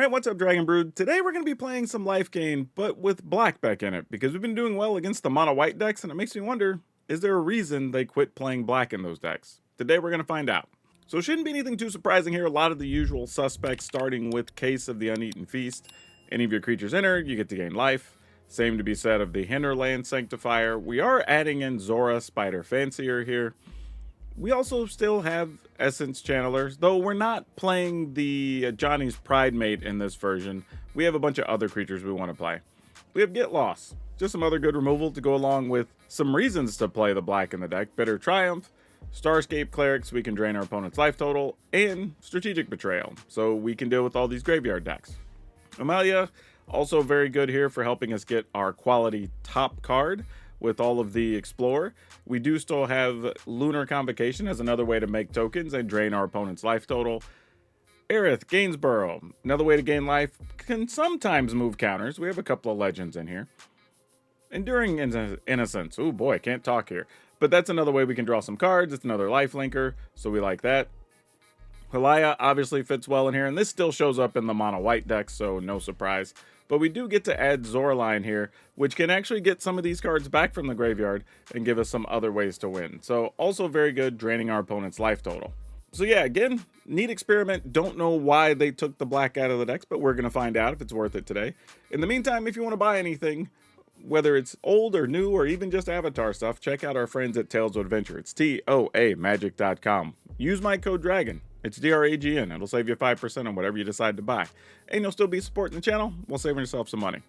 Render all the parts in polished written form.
Alright, what's up, Dragon Brood? Today we're going to be playing some life gain, but with black back in it, because we've been doing well against the mono white decks, and it makes me wonder, is there a reason they quit playing black in those decks? Today we're going to find out. So it shouldn't be anything too surprising here. A lot of the usual suspects, starting with Case of the Uneaten Feast. Any of your creatures enter, you get to gain life. Same to be said of the Hinterland Sanctifier. We are adding in Zora Spider Fancier here. We also still have Essence Channelers, though we're not playing the Johnny's Pride Mate in this version. We have a bunch of other creatures we want to play. We have Get Lost, just some other good removal to go along with some reasons to play the black in the deck. Bitter Triumph, Starscape Cleric so we can drain our opponent's life total, and Strategic Betrayal, so we can deal with all these graveyard decks. Amalia, also very good here for helping us get our quality top card with all of the Explorer. We do still have Lunar Convocation as another way to make tokens and drain our opponent's life total. Aerith, Gainsborough, another way to gain life, can sometimes move counters. We have a couple of legends in here. Enduring Innocence, oh boy, can't talk here. But that's another way we can draw some cards. It's another life linker, so we like that. Halaya obviously fits well in here, and this still shows up in the mono white deck, so no surprise. But we do get to add Zoraline here, which can actually get some of these cards back from the graveyard and give us some other ways to win. So also very good, draining our opponent's life total. So yeah, again, neat experiment. Don't know why they took the black out of the decks, but we're going to find out if it's worth it today. In the meantime, if you want to buy anything, whether it's old or new or even just Avatar stuff, check out our friends at Tales of Adventure. It's TOAMagic.com. Use my code DRAGON. It's DRAGN. It'll save you 5% on whatever you decide to buy. And you'll still be supporting the channel while saving yourself some money.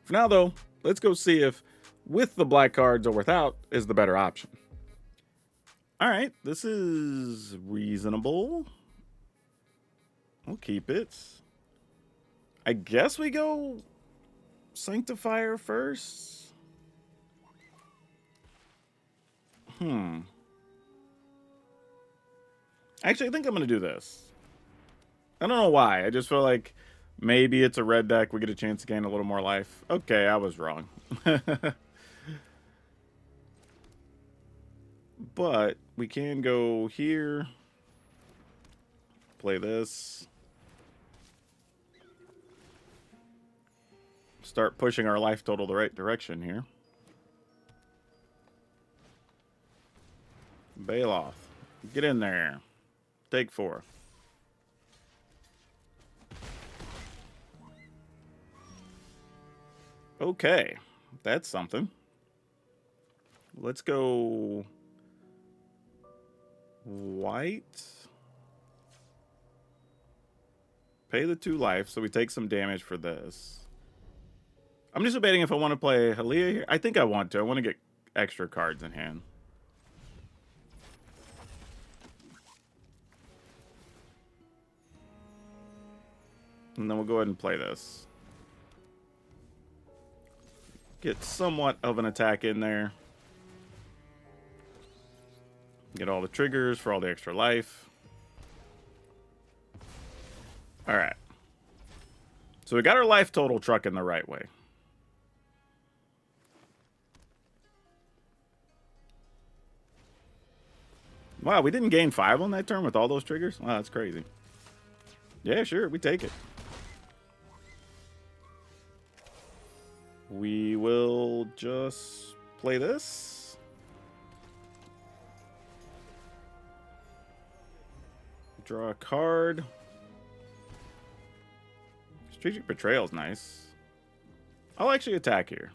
For now, though, let's go see if with the black cards or without is the better option. Alright, this is reasonable. We'll keep it. I guess we go Sanctifier first. Actually, I think I'm going to do this. I don't know why. I just feel like maybe it's a red deck. We get a chance to gain a little more life. Okay, I was wrong. But we can go here. Play this. Start pushing our life total the right direction here. Bailoff. Get in there. Take 4. Okay, that's something. Let's go white. Pay the 2 life, so we take some damage for this. I'm just debating if I want to play Halia here. I think I want to. I want to get extra cards in hand. And then we'll go ahead and play this. Get somewhat of an attack in there. Get all the triggers for all the extra life. Alright. So we got our life total trucking the right way. Wow, we didn't gain 5 on that turn with all those triggers? Wow, that's crazy. Yeah, sure, we take it. We will just play this. Draw a card. Strategic Betrayal is nice. I'll actually attack here.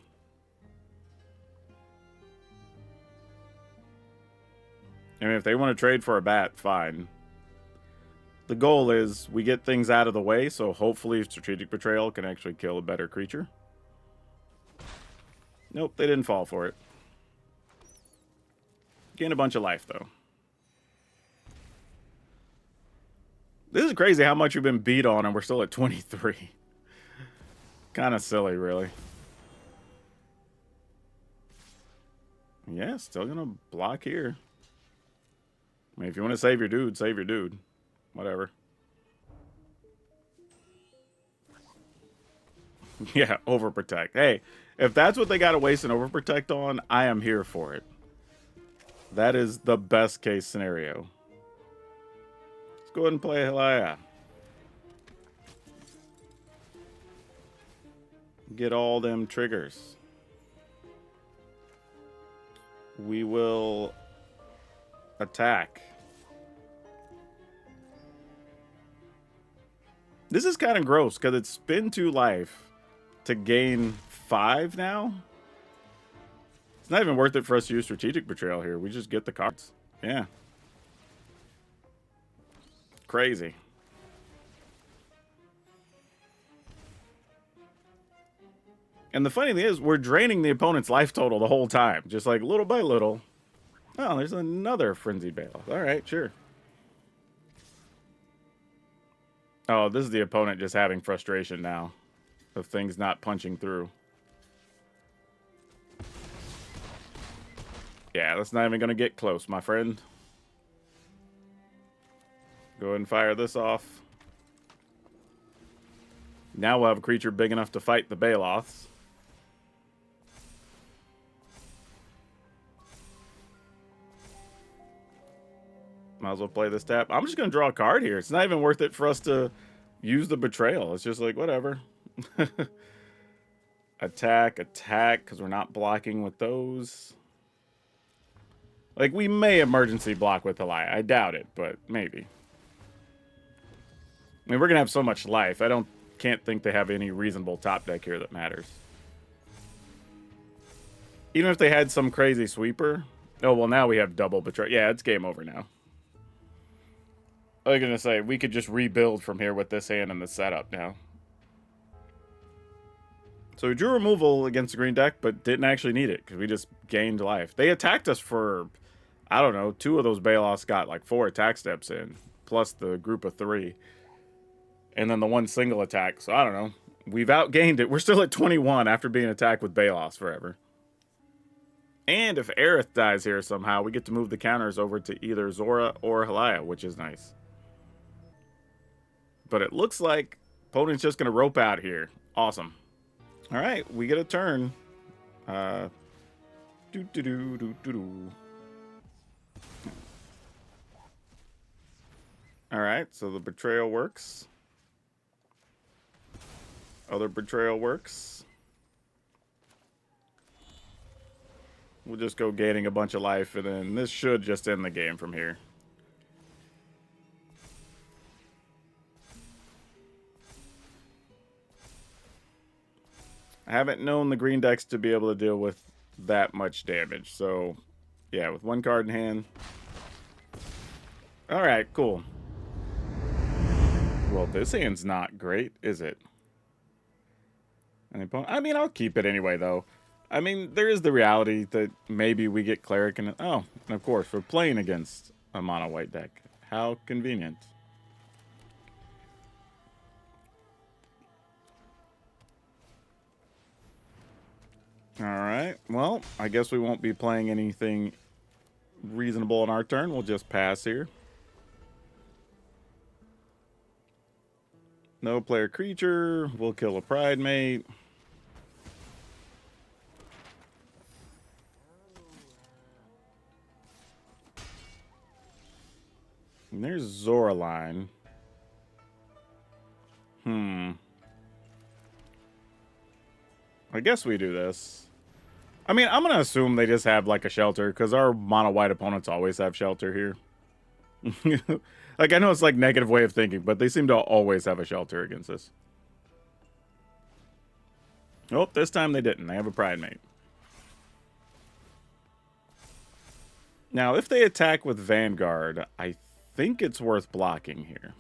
I mean, if they want to trade for a bat, fine. The goal is we get things out of the way, so hopefully Strategic Betrayal can actually kill a better creature. Nope, they didn't fall for it. Gain a bunch of life, though. This is crazy how much we've been beat on, and we're still at 23. Kind of silly, really. Yeah, still gonna block here. I mean, if you want to save your dude, save your dude. Whatever. Yeah, overprotect. Hey, if that's what they got to waste an overprotect on, I am here for it. That is the best case scenario. Let's go ahead and play Halaya. get all them triggers. We will attack. This is kind of gross because it's spend 2 life to gain 5 now. It's not even worth it for us to use Strategic Betrayal here. We just get the cards. Yeah. Crazy. And the funny thing is, we're draining the opponent's life total the whole time. Just like little by little. Oh, there's another Frenzied Bailoff. Alright, sure. Oh, this is the opponent just having frustration now. Of things not punching through. Yeah, that's not even going to get close, my friend. Go ahead and fire this off. Now we'll have a creature big enough to fight the Bailoffs. Might as well play this tap. I'm just going to draw a card here. It's not even worth it for us to use the Betrayal. It's just like, whatever. Attack, because we're not blocking with those. Like, we may emergency block with Elia. I doubt it, but maybe. I mean, we're going to have so much life. Can't think they have any reasonable top deck here that matters. Even if they had some crazy sweeper. Oh, well, now we have double Betrayal. Yeah, it's game over now. I was going to say, we could just rebuild from here with this hand and the setup now. So we drew removal against the green deck, but didn't actually need it because we just gained life. They attacked us for, I don't know, 2 of those Bailoffs got like 4 attack steps in, plus the group of 3. And then the 1 single attack. So I don't know. We've outgained it. We're still at 21 after being attacked with Bailoffs forever. And if Aerith dies here somehow, we get to move the counters over to either Zora or Halaya, which is nice. But it looks like opponent's just going to rope out here. Awesome. All right, we get a turn. All right, so the Betrayal works. Other Betrayal works. We'll just go gaining a bunch of life, and then this should just end the game from here. I haven't known the green decks to be able to deal with that much damage. So, yeah, with 1 card in hand. Alright, cool. Well, this hand's not great, is it? I mean, I'll keep it anyway, though. I mean, there is the reality that maybe we get Cleric and... Oh, and of course, we're playing against a mono white deck. How convenient. Alright, well, I guess we won't be playing anything reasonable on our turn. We'll just pass here. No player creature. We'll kill a Pride Mate. And there's Zoraline. I guess we do this. I mean, I'm going to assume they just have, like, a shelter, because our mono-white opponents always have shelter here. Like, I know it's, like, negative way of thinking, but they seem to always have a shelter against this. Oh, this time they didn't. They have a Pride Mate. Now, if they attack with Vanguard, I think it's worth blocking here.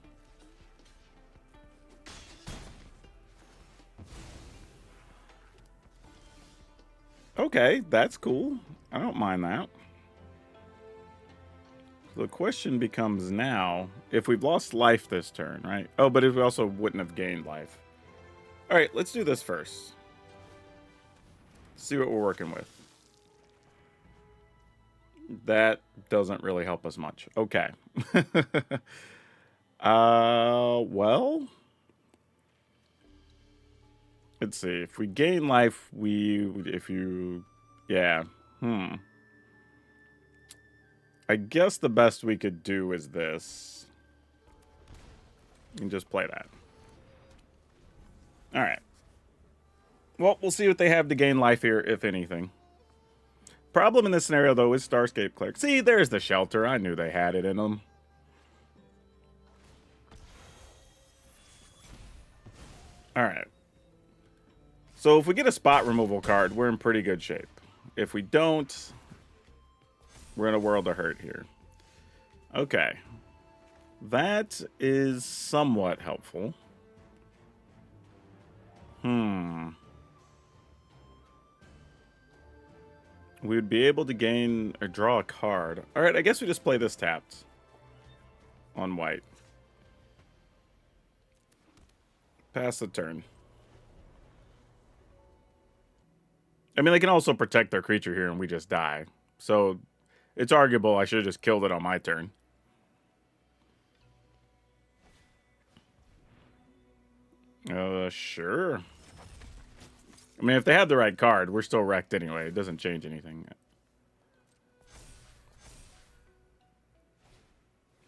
Okay, that's cool. I don't mind that. The question becomes now, if we've lost life this turn, right? Oh, but if we also wouldn't have gained life. All right, let's do this first. See what we're working with. That doesn't really help us much. Okay. Well... Let's see. If we gain life, yeah. I guess the best we could do is this. And just play that. All right. Well, we'll see what they have to gain life here, if anything. Problem in this scenario, though, is Starscape Cleric. See, there's the shelter. I knew they had it in them. Alright. So if we get a spot removal card, we're in pretty good shape. If we don't, we're in a world of hurt here. Okay. That is somewhat helpful. We would be able to gain or draw a card. Alright, I guess we just play this tapped on white. Pass the turn. I mean, they can also protect their creature here and we just die. So, it's arguable I should have just killed it on my turn. Sure. I mean, if they had the right card, we're still wrecked anyway. It doesn't change anything.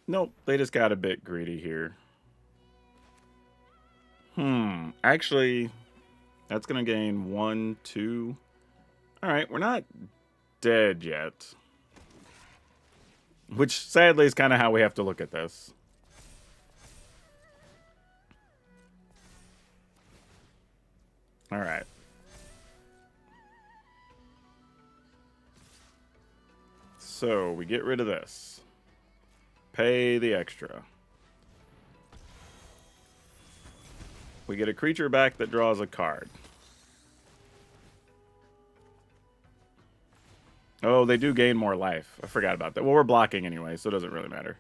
Nope, they just got a bit greedy here. Actually, that's going to gain 1, 2. Alright, we're not dead yet. Which, sadly, is kind of how we have to look at this. Alright. So, we get rid of this. Pay the extra. We get a creature back that draws a card. Oh, they do gain more life. I forgot about that. Well, we're blocking anyway, so it doesn't really matter.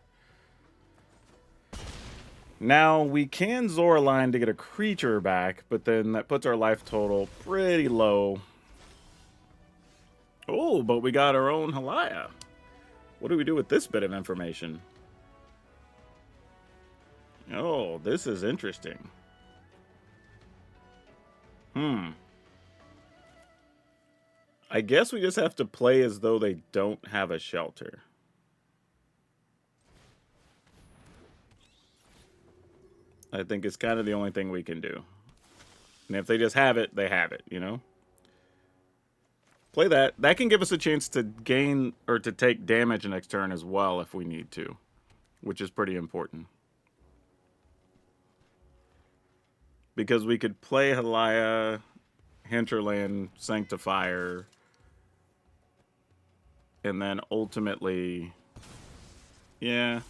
Now, we can Zoraline to get a creature back, but then that puts our life total pretty low. Oh, but we got our own Halaya. What do we do with this bit of information? Oh, this is interesting. I guess we just have to play as though they don't have a shelter. I think it's kind of the only thing we can do. And if they just have it, they have it, you know? Play that. That can give us a chance to gain or to take damage next turn as well if we need to, which is pretty important. Because we could play Halaya, Hinterland, Sanctifier, and then ultimately... Yeah.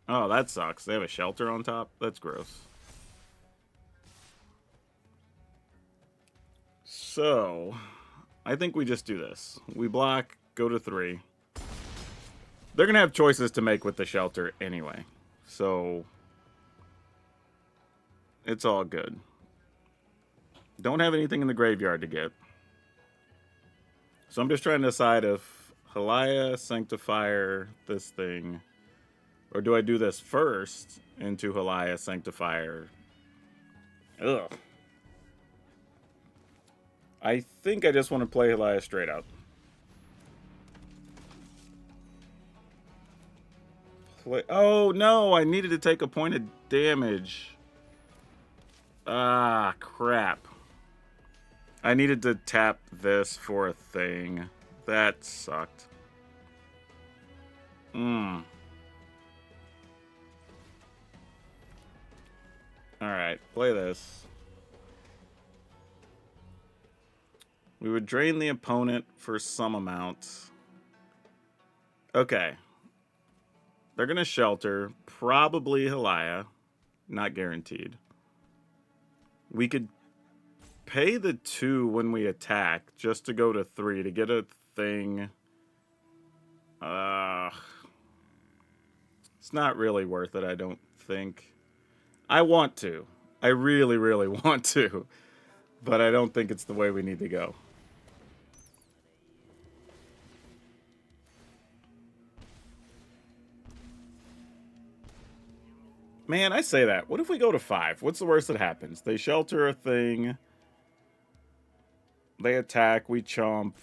Oh, that sucks. They have a shelter on top? That's gross. So, I think we just do this. We block, go to 3. They're going to have choices to make with the shelter anyway. So, it's all good. Don't have anything in the graveyard to get. So I'm just trying to decide if Halaya, Sanctifier, this thing... Or do I do this first into Halaya, Sanctifier? Ugh. I think I just want to play Halaya straight up. Oh, no! I needed to take a point of damage. Ah, crap. I needed to tap this for a thing. That sucked. Alright, play this. We would drain the opponent for some amount. Okay. They're going to shelter. Probably Halaya. Not guaranteed. We could pay the 2 when we attack just to go to 3 to get a thing. It's not really worth it, I don't think. I want to. I really, really want to. But I don't think it's the way we need to go. Man, I say that. What if we go to 5? What's the worst that happens? They shelter a thing. They attack. We chomp.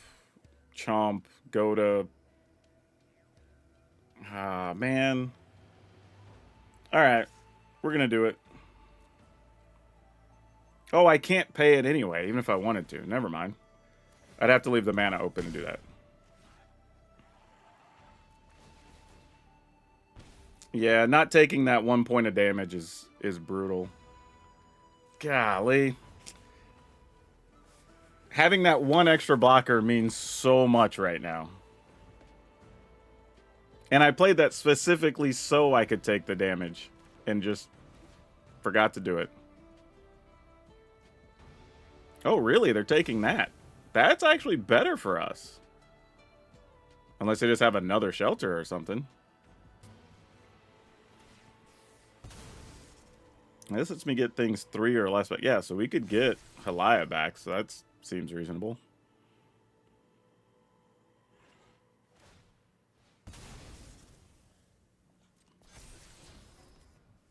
Chomp. Go to... Ah, man. Alright. We're going to do it. Oh, I can't pay it anyway, even if I wanted to. Never mind. I'd have to leave the mana open to do that. Yeah, not taking that 1 point of damage is brutal. Golly. Having that one extra blocker means so much right now. And I played that specifically so I could take the damage and just forgot to do it. Oh, really? They're taking that. That's actually better for us. Unless they just have another shelter or something. This lets me get things 3 or less, but yeah, so we could get Halaya back, so that seems reasonable.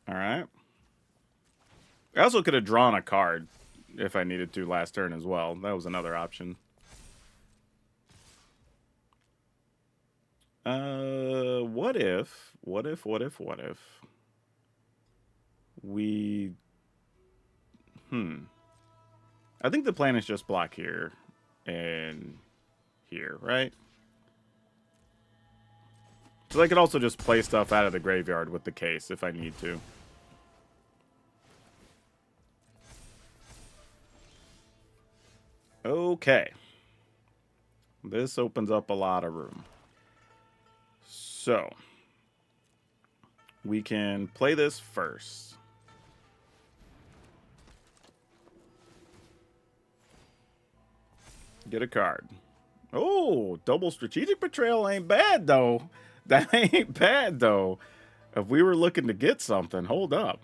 Alright. I also could have drawn a card if I needed to last turn as well. That was another option. What if we... I think the plan is just block here and here, right? So I could also just play stuff out of the graveyard with the case if I need to. Okay. This opens up a lot of room. So, we can play this first. Get a card. Oh, double strategic betrayal ain't bad, though. That ain't bad, though. If we were looking to get something, hold up.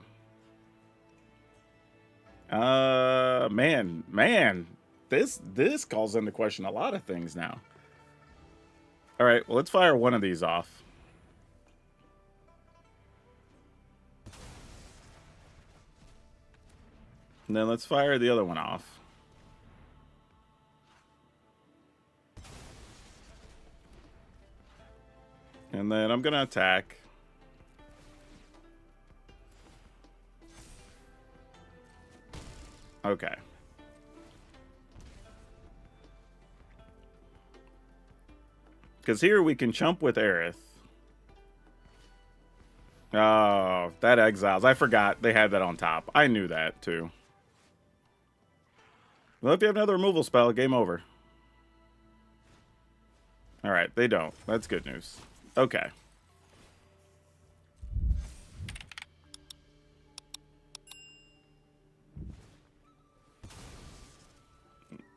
Man. This calls into question a lot of things now. All right, well, let's fire one of these off. And then let's fire the other one off. And then I'm going to attack. Okay. Because here we can chump with Aerith. Oh, that exiles. I forgot they had that on top. I knew that, too. Well, if you have another removal spell, game over. Alright, they don't. That's good news. Okay.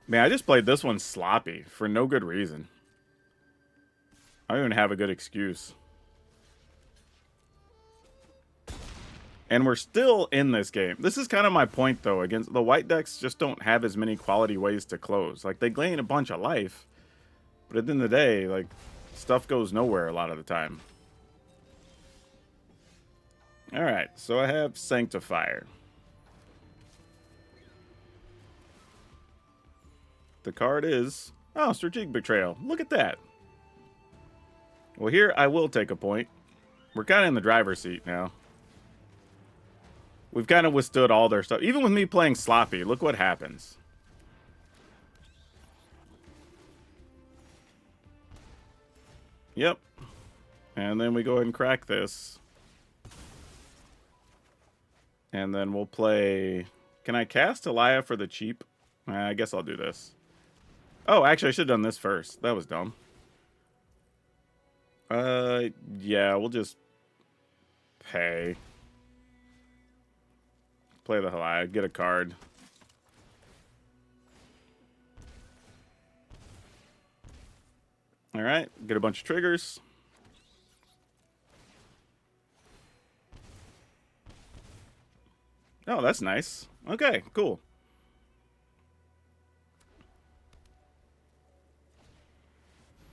Man, I just played this one sloppy for no good reason. I don't even have a good excuse. And we're still in this game. This is kind of my point, though. Against the white decks just don't have as many quality ways to close. Like, they gain a bunch of life. But at the end of the day, like, stuff goes nowhere a lot of the time. Alright, so I have Sanctifier. The card is... Oh, Strategic Betrayal. Look at that. Well, here I will take a point. We're kind of in the driver's seat now. We've kind of withstood all their stuff. Even with me playing sloppy, look what happens. Yep. And then we go ahead and crack this. And then we'll play... Can I cast Elia for the cheap? I guess I'll do this. Oh, actually, I should have done this first. That was dumb. Yeah, we'll just pay. Play the Elia, get a card. Alright, get a bunch of triggers. Oh, that's nice. Okay, cool.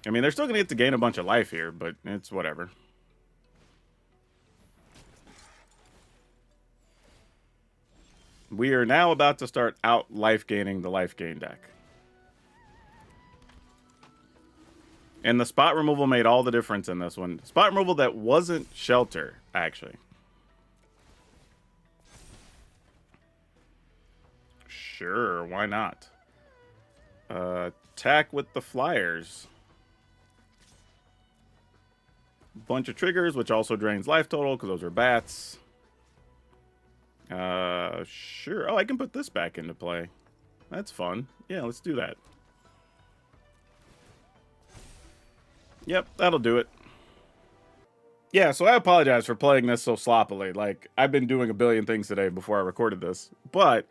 I mean, they're still going to get to gain a bunch of life here, but it's whatever. We are now about to start out life gaining the life gain deck. And the spot removal made all the difference in this one. Spot removal that wasn't shelter, actually. Sure, why not? Attack with the flyers. Bunch of triggers, which also drains life total, because those are bats. Sure. Oh, I can put this back into play. That's fun. Yeah, let's do that. Yep, that'll do it. Yeah, so I apologize for playing this so sloppily. Like, I've been doing a billion things today before I recorded this. But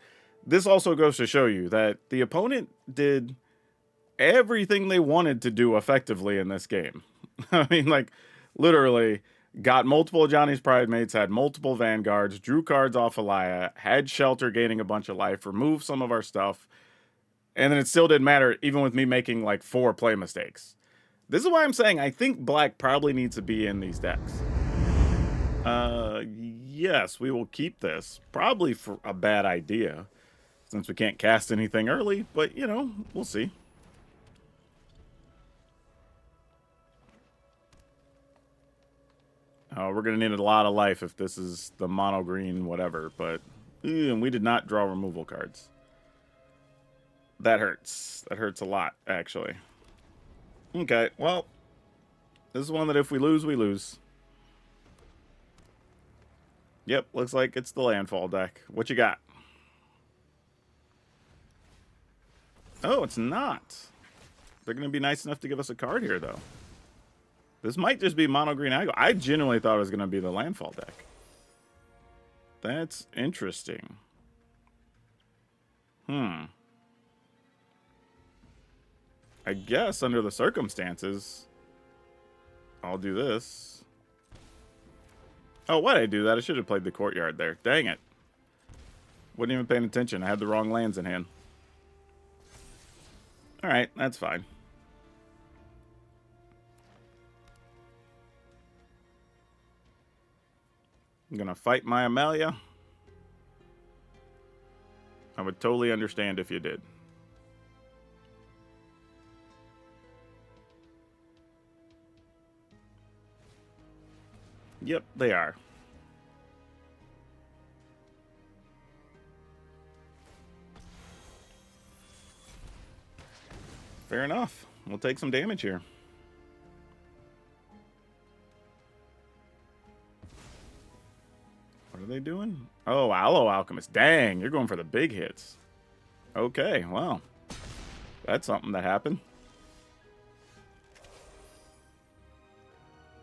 this also goes to show you that the opponent did everything they wanted to do effectively in this game. I mean, like, literally got multiple Johnny's Pridemates, had multiple Vanguards, drew cards off Alaya, had Shelter gaining a bunch of life, removed some of our stuff, and then it still didn't matter, even with me making like 4 play mistakes. This is why I'm saying I think black probably needs to be in these decks. Yes, we will keep this. Probably for a bad idea, since we can't cast anything early, but, you know, we'll see. We're going to need a lot of life if this is the mono green whatever, but and we did not draw removal cards. That hurts. That hurts a lot, actually. Okay, well, this is one that if we lose, we lose. Yep, looks like it's the Landfall deck. What you got? Oh, it's not. They're going to be nice enough to give us a card here, though. This might just be mono green Aggro. I genuinely thought it was going to be the Landfall deck. That's interesting. I guess under the circumstances, I'll do this. Oh, why did I do that? I should have played the Courtyard there. Dang it. Wasn't even paying attention. I had the wrong lands in hand. Alright, that's fine. I'm gonna fight my Amalia. I would totally understand if you did. Yep, they are. Fair enough. We'll take some damage here. What are they doing? Oh, Aloe Alchemist. Dang, you're going for the big hits. Okay, well. That's something that happened.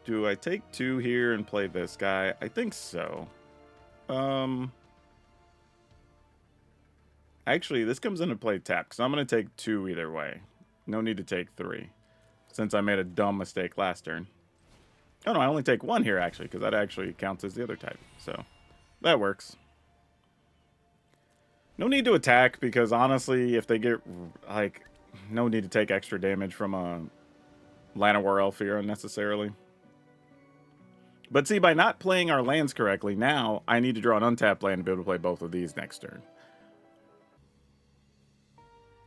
Do I take 2 here and play this guy? I think so. Actually, this comes into play tap, because I'm going to take 2 either way. No need to take 3, since I made a dumb mistake last turn. Oh, no, I only take 1 here, actually, because that actually counts as the other type. So, that works. No need to attack, because honestly, if they get, like, no need to take extra damage from a Llanowar Elf here unnecessarily. But see, by not playing our lands correctly, now I need to draw an untapped land to be able to play both of these next turn.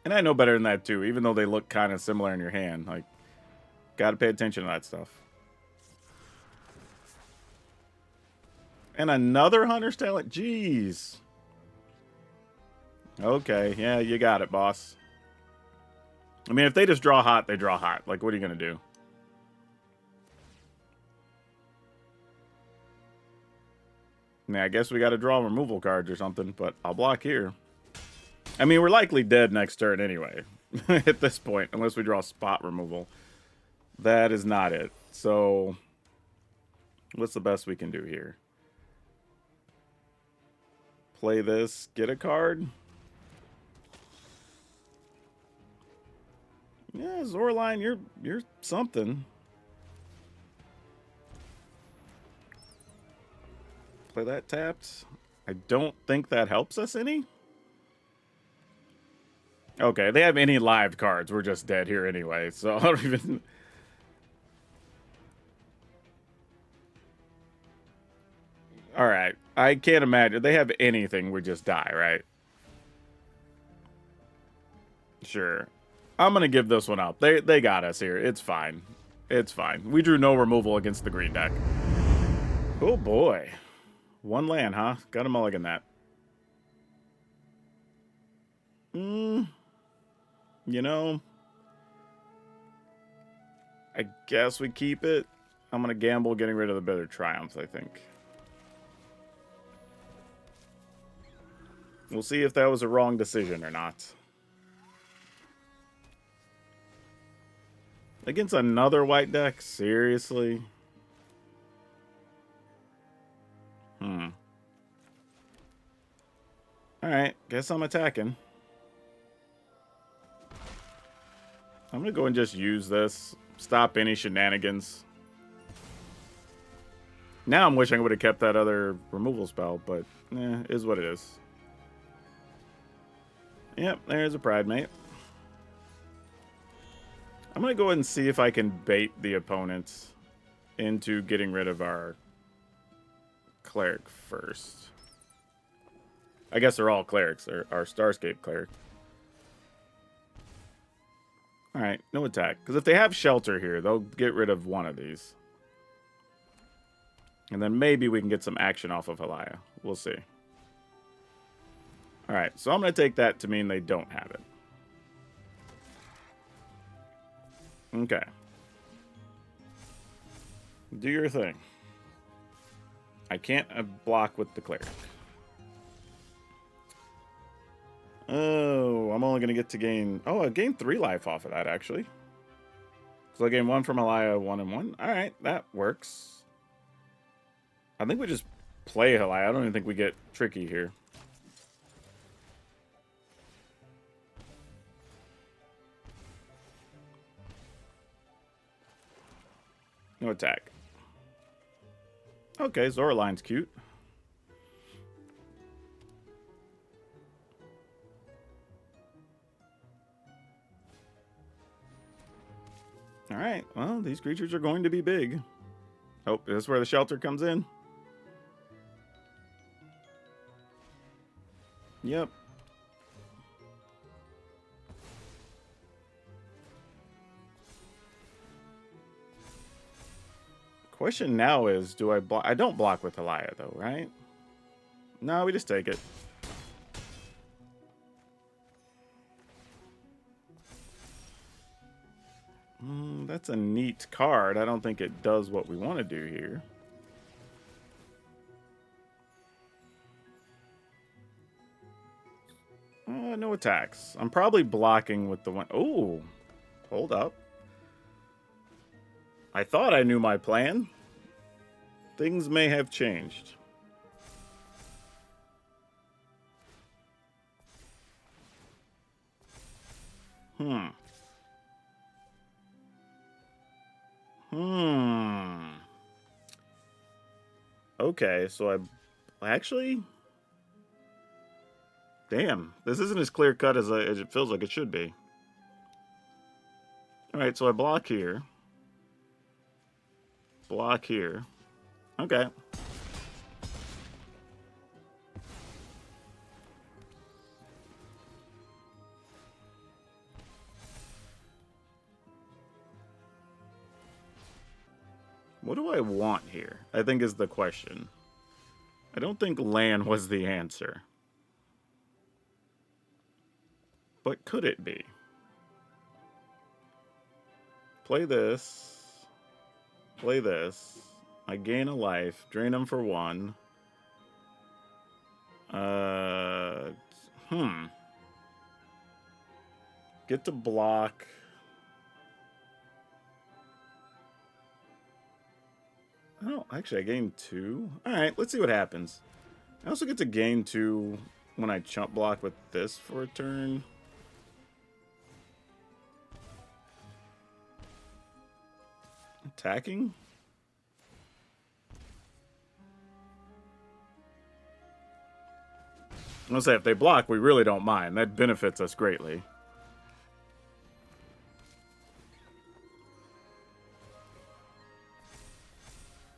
And I know better than that, too, even though they look kind of similar in your hand. Like, gotta pay attention to that stuff. And another Hunter's Talent? Jeez. Okay, yeah, you got it, boss. I mean, if they just draw hot, they draw hot. Like, what are you going to do? Yeah, I guess we got to draw removal cards or something, but I'll block here. I mean, we're likely dead next turn anyway, at this point, unless we draw spot removal. That is not it. So, what's the best we can do here? Play this, get a card. Yeah, Zorline, you're something. Play that tapped. I don't think that helps us any. Okay, they have any live cards. We're just dead here anyway, so I don't even... Alright, I can't imagine. They have anything, we just die, right? Sure. I'm going to give this one up. They got us here. It's fine. It's fine. We drew no removal against the green deck. Oh, boy. 1 land, huh? Got to mulligan that. You know, I guess we keep it. I'm going to gamble getting rid of the Bitter Triumph, I think. We'll see if that was a wrong decision or not. Against another white deck? Seriously? Alright, guess I'm attacking. I'm gonna go and just use this. Stop any shenanigans. Now I'm wishing I would have kept that other removal spell, but is what it is. Yep, there's a Pride Mate. I'm gonna go ahead and see if I can bait the opponents into getting rid of our cleric first. I guess they're all clerics. They're our Starscape cleric. Alright, no attack. Because if they have shelter here, they'll get rid of one of these. And then maybe we can get some action off of Halaya. We'll see. Alright, so I'm going to take that to mean they don't have it. Okay. Do your thing. I can't block with the cleric. Oh, I'm only going to get to gain... Oh, I gained 3 life off of that, actually. So I gain 1 from Halaya, 1 and 1. Alright, that works. I think we just play Halaya. I don't even think we get tricky here. No attack. Okay, Zoraline's cute. Alright, well, these creatures are going to be big. Oh, this is where the shelter comes in. Yep. Question now is, do I block? I don't block with Halaya, though, right? No, we just take it. That's a neat card. I don't think it does what we want to do here. No attacks. I'm probably blocking with the one... Oh, hold up. I thought I knew my plan. Things may have changed. Okay, so I actually... Damn, this isn't as clear cut as it feels like it should be. Alright, so I block here. Block here. Okay. What do I want here? I think is the question. I don't think land was the answer. But could it be? Play this. Play this. I gain a life. Drain them for 1. Get to block. Oh, actually, I gained 2. Alright, let's see what happens. I also get to gain 2 when I chump block with this for a turn. Attacking? I'm gonna say, if they block, we really don't mind. That benefits us greatly.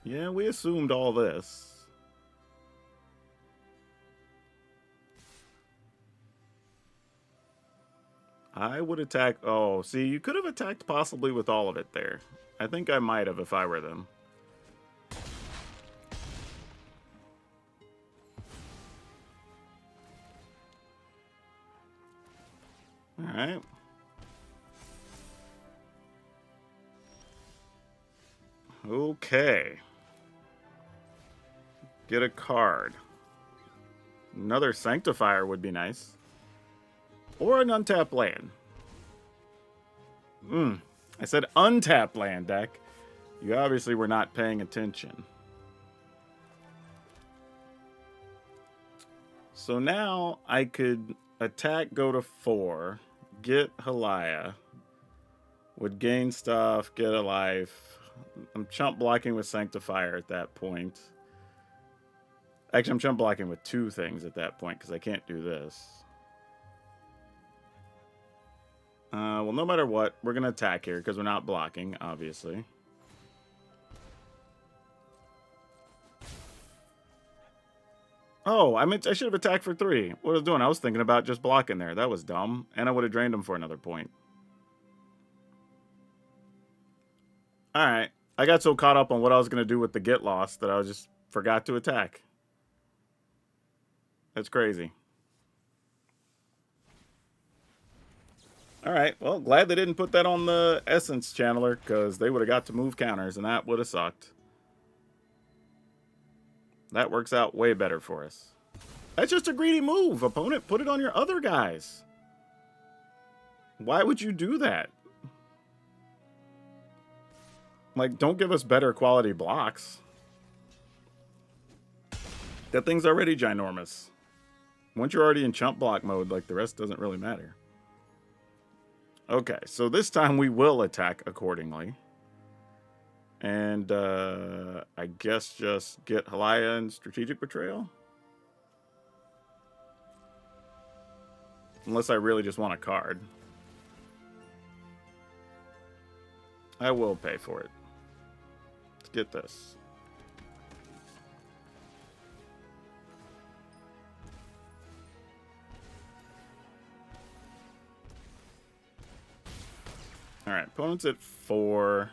Yeah, we assumed all this. I would attack... Oh, see, you could have attacked possibly with all of it there. I think I might have if I were them. Alright. Okay. Get a card. Another Sanctifier would be nice. Or an untapped land. I said untapped land, deck. You obviously were not paying attention. So now I could attack, go to 4, get Halaya, would gain stuff, get a life. I'm chump blocking with Sanctifier at that point. Actually, I'm chump blocking with 2 things at that point because I can't do this. Well, no matter what, we're going to attack here because we're not blocking, obviously. Oh, I should have attacked for 3. What I was doing, I was thinking about just blocking there. That was dumb. And I would have drained him for another point. Alright. I got so caught up on what I was going to do with the get lost that I just forgot to attack. That's crazy. Alright, well, glad they didn't put that on the Essence Channeler, because they would have got to move counters, and that would have sucked. That works out way better for us. That's just a greedy move, opponent. Put it on your other guys. Why would you do that? Like, don't give us better quality blocks. That thing's already ginormous. Once you're already in chump block mode, like, the rest doesn't really matter. Okay, so this time we will attack accordingly. And, I guess just get Halaya and Strategic Betrayal? Unless I really just want a card. I will pay for it. Let's get this. Alright, opponent's at 4.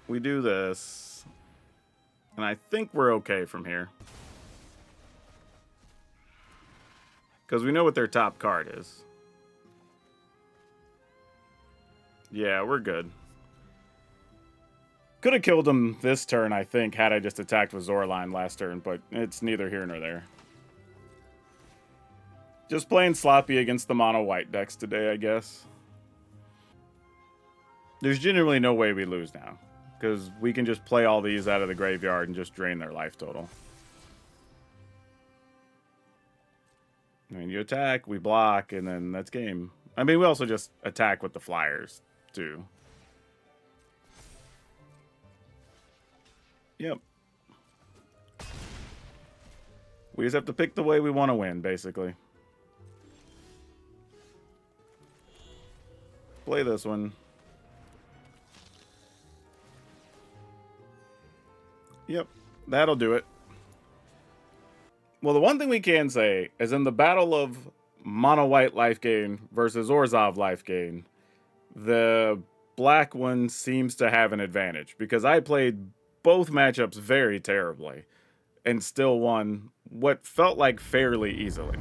We do this. And I think we're okay from here. Because we know what their top card is. Yeah, we're good. Could have killed him this turn, I think, had I just attacked with Zorline last turn, but it's neither here nor there. Just playing sloppy against the mono white decks today, I guess. There's genuinely no way we lose now, because we can just play all these out of the graveyard and just drain their life total. I mean, you attack, we block, and then that's game. I mean, we also just attack with the flyers, too. Yep. We just have to pick the way we want to win, basically. Play this one. Yep, that'll do it. Well, the one thing we can say is in the battle of mono white life gain versus Orzhov life gain, the black one seems to have an advantage because I played both matchups very terribly and still won what felt like fairly easily.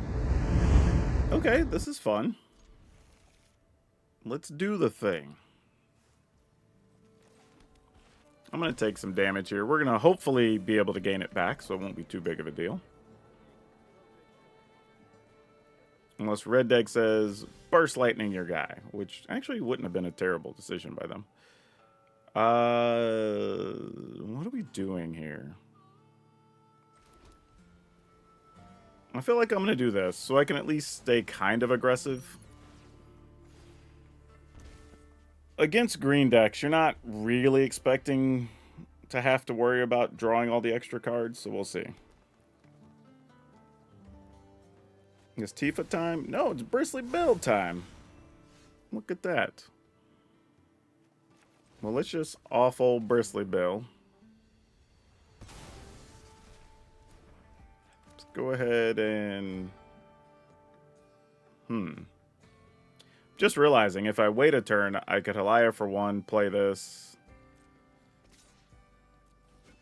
Okay, this is fun. Let's do the thing. I'm going to take some damage here. We're going to hopefully be able to gain it back, so it won't be too big of a deal. Unless Red Deck says, Burst Lightning your guy, which actually wouldn't have been a terrible decision by them. What are we doing here? I feel like I'm going to do this, so I can at least stay kind of aggressive. Against green decks, you're not really expecting to have to worry about drawing all the extra cards, so we'll see. Is Tifa time? No, it's Bristly Bill time. Look at that. Well, let's just off old Bristly Bill. Let's go ahead and... Just realizing, if I wait a turn, I could Halaya for 1, play this.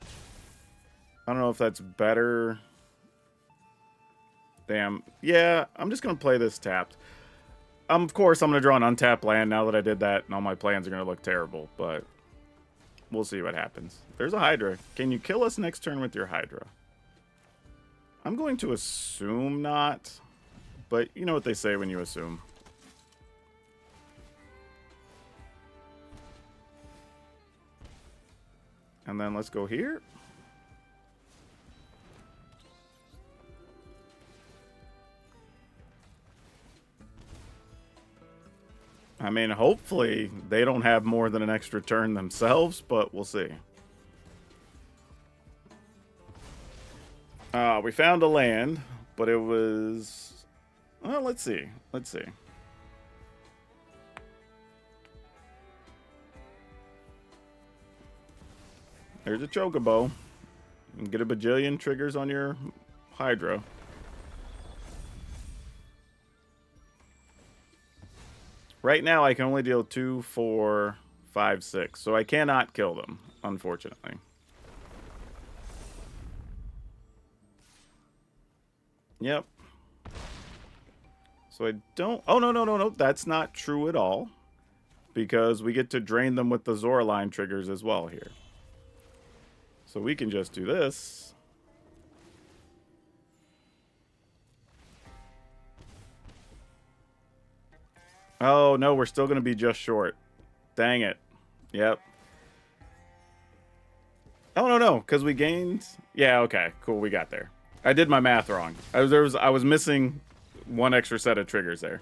I don't know if that's better. Damn. Yeah, I'm just going to play this tapped. Of course, I'm going to draw an untapped land now that I did that, and all my plans are going to look terrible, but We'll see what happens. There's a Hydra. Can you kill us next turn with your Hydra? I'm going to assume not, but you know what they say when you assume. And then let's go here. I mean, hopefully they don't have more than an extra turn themselves, but we'll see. We found a land, but it was... Well, let's see. Let's see. There's a Chocobo. You can get a bajillion triggers on your Hydra. Right now, I can only deal 2, 4, 5, 6. So I cannot kill them, unfortunately. Yep. So I don't... Oh, no. That's not true at all. Because we get to drain them with the Zoraline triggers as well here. So we can just do this. Oh, no, we're still going to be just short. Dang it. Yep. Oh, no, because we gained... Yeah, okay, cool, we got there. I did my math wrong. I was missing one extra set of triggers there.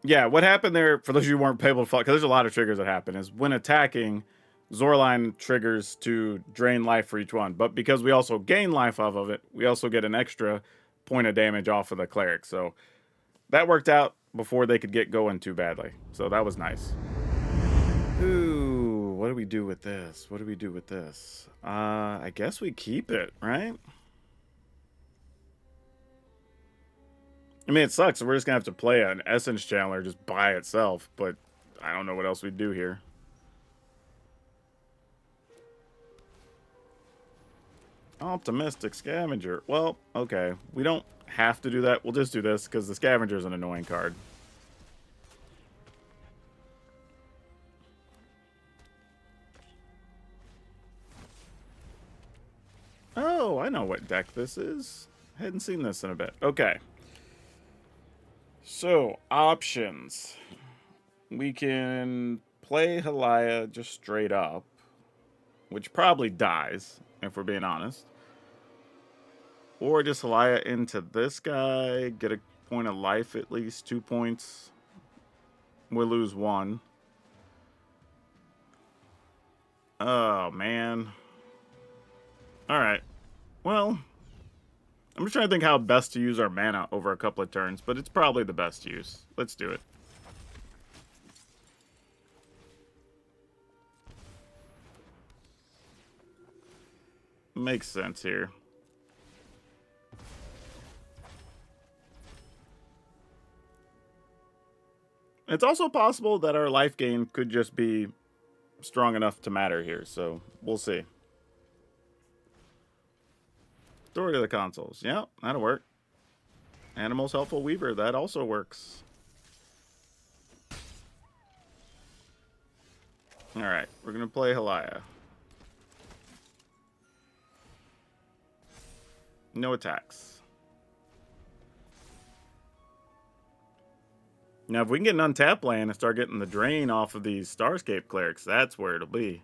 Yeah, what happened there, for those of you who weren't able to follow, because there's a lot of triggers that happen, is when attacking, Zoraline triggers to drain life for each one. But because we also gain life off of it, we also get an extra point of damage off of the cleric. So that worked out before they could get going too badly. So that was nice. Ooh, what do we do with this? What do we do with this? I guess we keep it, right? I mean, it sucks. So we're just going to have to play an Essence Channeler just by itself. But I don't know what else we'd do here. Optimistic Scavenger. Well, okay. We don't have to do that. We'll just do this because the Scavenger is an annoying card. Oh, I know what deck this is. Hadn't seen this in a bit. Okay. So, options. We can play Halaya just straight up, which probably dies, if we're being honest. Or just Halaya into this guy, get a point of life at least, 2 points. We'll lose 1. Oh, man. Alright. Well, I'm just trying to think how best to use our mana over a couple of turns, but it's probably the best use. Let's do it. Makes sense here. It's also possible that our life gain could just be strong enough to matter here, so we'll see. Story to the consoles. Yeah, that'll work. Animals Helpful Weaver, that also works. Alright, we're going to play Halaya. No attacks. Now, if we can get an untapped land and start getting the drain off of these Starscape clerics, that's where it'll be.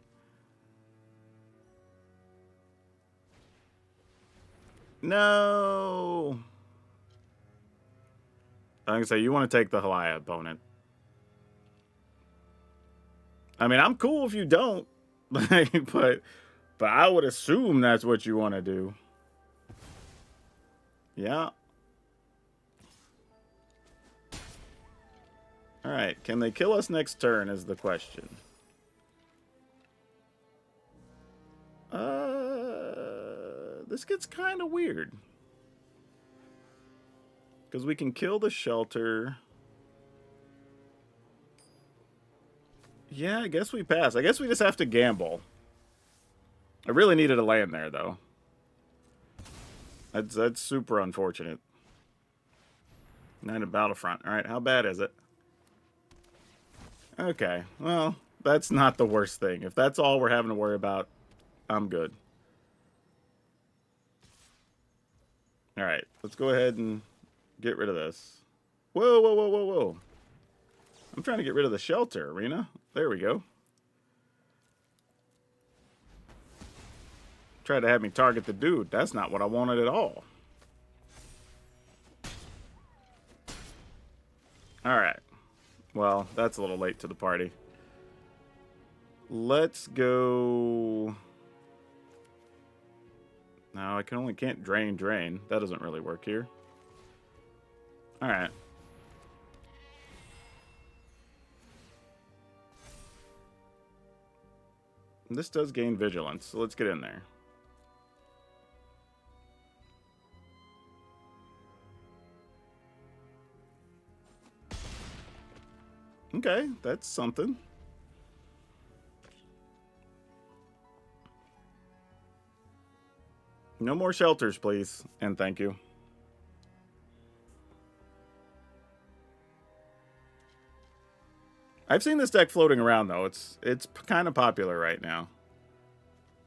No! I'm going to say, you want to take the Halaya opponent. I mean, I'm cool if you don't. but I would assume that's what you want to do. Yeah. Alright, can they kill us next turn is the question. This gets kind of weird. Because we can kill the shelter. Yeah, I guess we pass. I guess we just have to gamble. I really needed a land there, though. That's super unfortunate. Night of Battlefront. Alright, how bad is it? Okay, well, That's not the worst thing. If that's all we're having to worry about, I'm good. All right, let's go ahead and get rid of this. Whoa, whoa, whoa, whoa, whoa. I'm trying to get rid of the shelter, Arena. There we go. Tried to have me target the dude. That's not what I wanted at all. All right. Well, that's a little late to the party. Let's go... No, I can't drain. That doesn't really work here. All right. This does gain vigilance, so let's get in there. Okay, that's something. No more shelters, please, and thank you. I've seen this deck floating around, though. It's kind of popular right now.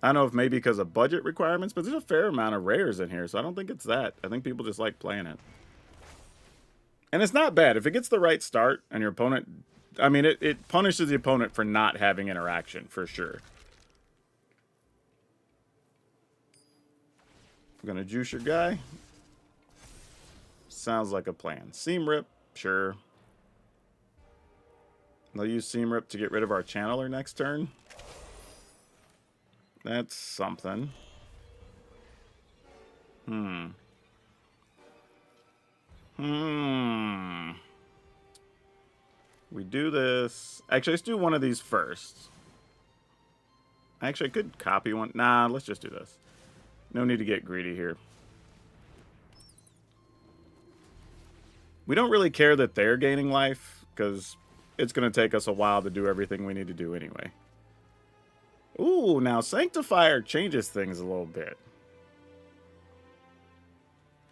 I don't know if maybe because of budget requirements, but there's a fair amount of rares in here, so I don't think it's that. I think people just like playing it. And it's not bad. If it gets the right start and your opponent... I mean, it punishes the opponent for not having interaction, for sure. I'm going to juice your guy. Sounds like a plan. Seam Rip, sure. They'll use Seam Rip to get rid of our Channeler next turn. That's something. We do this. Actually, let's do one of these first. Actually, I could copy one. Nah, let's just do this. No need to get greedy here. We don't really care that they're gaining life, because it's going to take us a while to do everything we need to do anyway. Ooh, now Sanctifier changes things a little bit.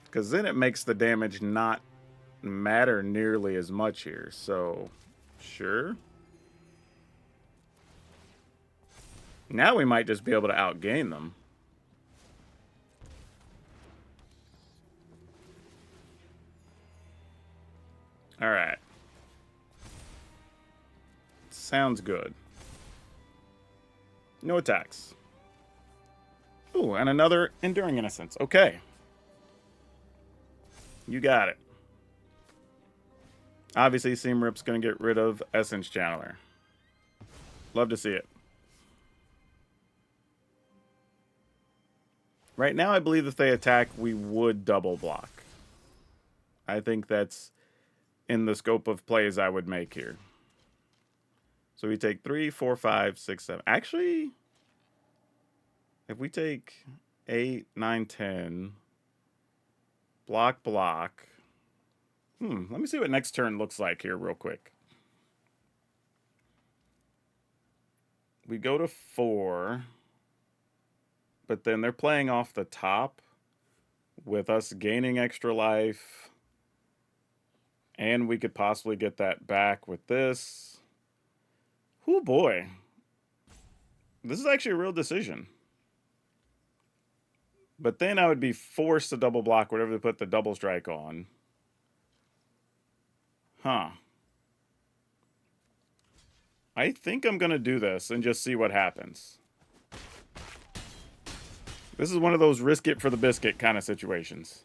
Because then it makes the damage not matter nearly as much here. So, sure. Now we might just be able to outgain them. All right. Sounds good. No attacks. Ooh, and another Enduring Innocence. Okay. You got it. Obviously, Seam Rip's going to get rid of Essence Channeler. Love to see it. Right now, I believe if they attack, we would double block. I think that's in the scope of plays I would make here. So we take 3, 4, 5, 6, 7. Actually, if we take 8, 9, 10, block, block. Let me see what next turn looks like here real quick. We go to 4, but then they're playing off the top with us gaining extra life. And we could possibly get that back with this. Oh boy. This is actually a real decision. But then I would be forced to double block whatever they put the double strike on. Huh. I think I'm going to do this and just see what happens. This is one of those risk it for the biscuit kind of situations.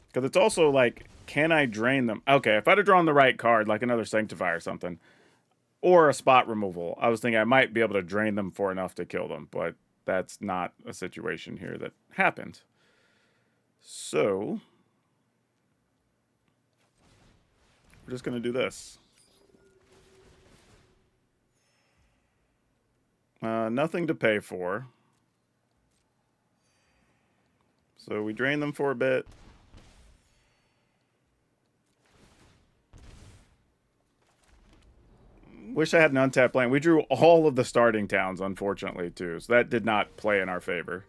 Because it's also like, can I drain them? Okay, if I'd have drawn the right card, like another Sanctifier or something, or a spot removal, I was thinking I might be able to drain them for enough to kill them, but that's not a situation here that happened. So, we're just going to do this. Nothing to pay for. So we drain them for a bit. Wish I had an untapped land. We drew all of the starting towns, unfortunately, too. So that did not play in our favor.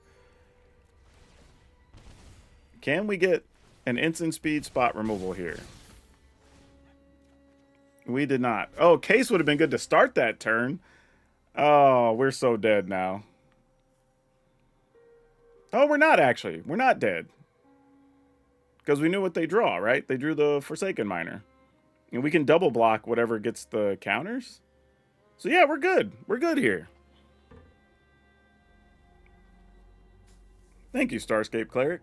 Can we get an instant speed spot removal here? We did not. Oh, Case would have been good to start that turn. Oh, we're so dead now. Oh, we're not actually. We're not dead. Because we knew what they draw, right? They drew the Forsaken Miner. And we can double block whatever gets the counters. So yeah, we're good. We're good here. Thank you, Starscape Cleric.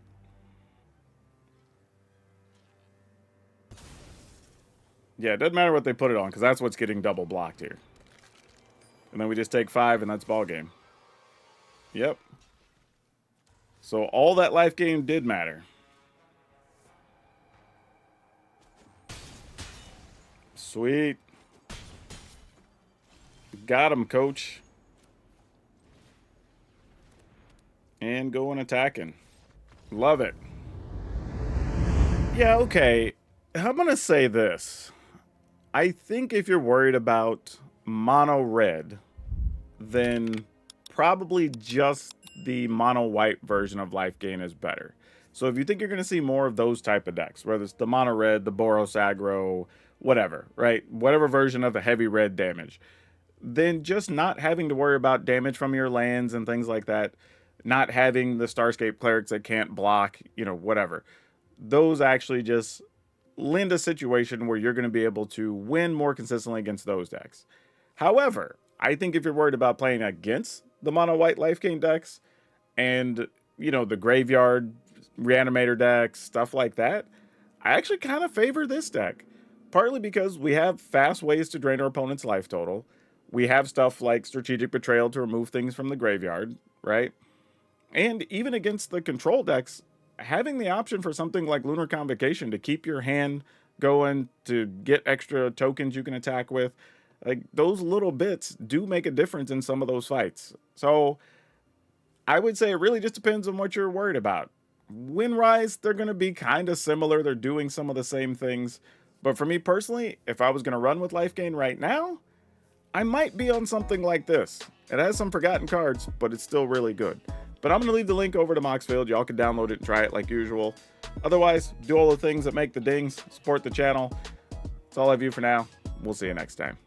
Yeah, it doesn't matter what they put it on, because that's what's getting double blocked here. And then we just take 5, and that's ball game. Yep. So all that life game did matter. Sweet. Got him, coach. And going attacking. Love it. Yeah, okay. I'm going to say this. I think if you're worried about mono red, then probably just the mono white version of life gain is better. So if you think you're going to see more of those type of decks, whether it's the mono red, the Boros aggro, whatever, right? Whatever version of a heavy red damage, then just not having to worry about damage from your lands and things like that, not having the Starscape Clerics that can't block, you know, whatever. Those actually just lend a situation where you're going to be able to win more consistently against those decks. However, I think if you're worried about playing against the mono white life gain decks and, you know, the graveyard reanimator decks, stuff like that, I actually kind of favor this deck. Partly because we have fast ways to drain our opponent's life total. We have stuff like Strategic Betrayal to remove things from the graveyard, right? And even against the control decks, having the option for something like Lunar Convocation to keep your hand going, to get extra tokens you can attack with, like those little bits do make a difference in some of those fights. So I would say it really just depends on what you're worried about. Win-wise, they're going to be kind of similar. They're doing some of the same things. But for me personally, if I was going to run with life gain right now, I might be on something like this. It has some forgotten cards, but it's still really good. But I'm going to leave the link over to Moxfield. Y'all can download it and try it like usual. Otherwise, do all the things that make the dings, support the channel. That's all I have for now. We'll see you next time.